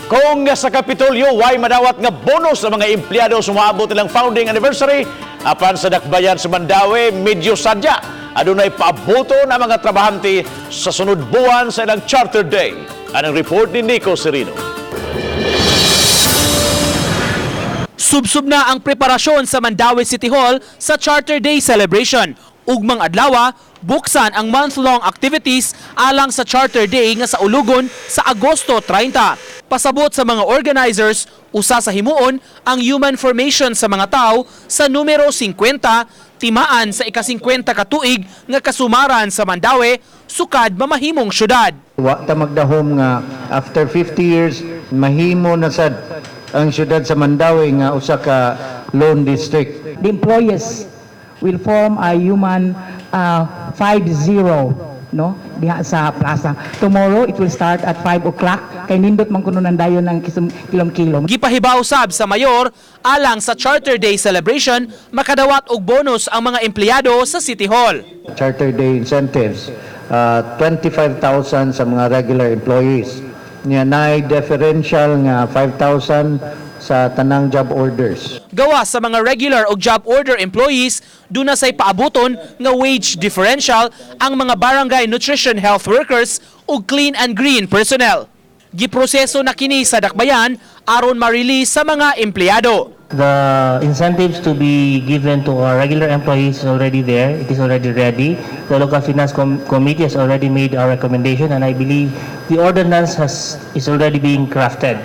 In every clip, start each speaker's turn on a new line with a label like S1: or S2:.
S1: Kung sa kapitolyo, way madawat nga bonus sa mga empleyado sumaabot nilang founding anniversary, apan sa dakbayan sa Mandaue, medyo sadya. Adunay paaboto na mga trabahante sa sunod buwan sa ilang Charter Day. Anong report ni Nico Serino.
S2: Subsub na ang preparasyon sa Mandaue City Hall sa Charter Day celebration. Ugmang adlaw, buksan ang month-long activities alang sa Charter Day nga sa Ulugon sa Agosto 30. Pasabot sa mga organizers, usa sa himuon ang human formation sa mga tao sa numero 50, timaan sa ika-50 katuig nga kasumaran sa Mandaue, sukad mamahimong syudad.
S3: Wa ta magdahom nga after 50 years mahimo na sad ang syudad sa Mandaue nga usa ka lone district.
S4: The employees will form a human 50 no diha sa plaza. Tomorrow it will start at 5 o'clock kay nindot man kuno nang dayon ng kilom-kilom.
S2: Gipahibaw sab sa mayor alang sa Charter Day celebration, makadawat og bonus ang mga empleyado sa City Hall.
S3: Charter Day incentives 25,000 sa mga regular employees. Nya nay differential nga 5,000 sa tanang job orders.
S2: Gawa sa mga regular o job order employees, duna say paabuton nga wage differential ang mga barangay nutrition health workers ug clean and green personnel. Giproseso na kini sa dakbayan aron ma-release sa mga empleyado.
S5: The incentives to be given to our regular employees is already there. It is already ready. The local finance committee has already made our recommendation, and I believe the ordinance is already being crafted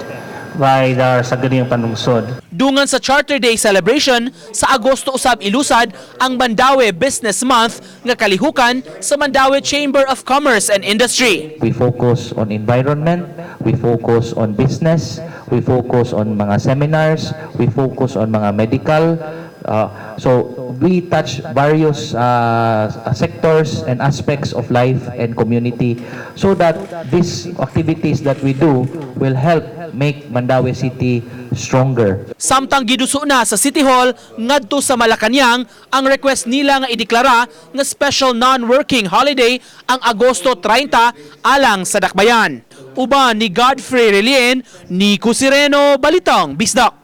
S5: by the Sagadiang Panlungsod.
S2: Dungan sa Charter Day celebration, sa Agosto usab ilusad ang Mandaue Business Month nga kalihukan sa Mandaue Chamber of Commerce and Industry.
S6: We focus on environment, we focus on business, we focus on mga seminars, we focus on mga medical. So we touch various sectors and aspects of life and community so that these activities that we do will help make Mandaue City stronger.
S2: Samtang giduso na sa City Hall ngadto sa Malacañang ang request nila nga ideklara nga special non-working holiday ang Agosto 30 alang sa dakbayan. Uban ni Godfrey Relien, Nico Sereno, Balitang Bisdak.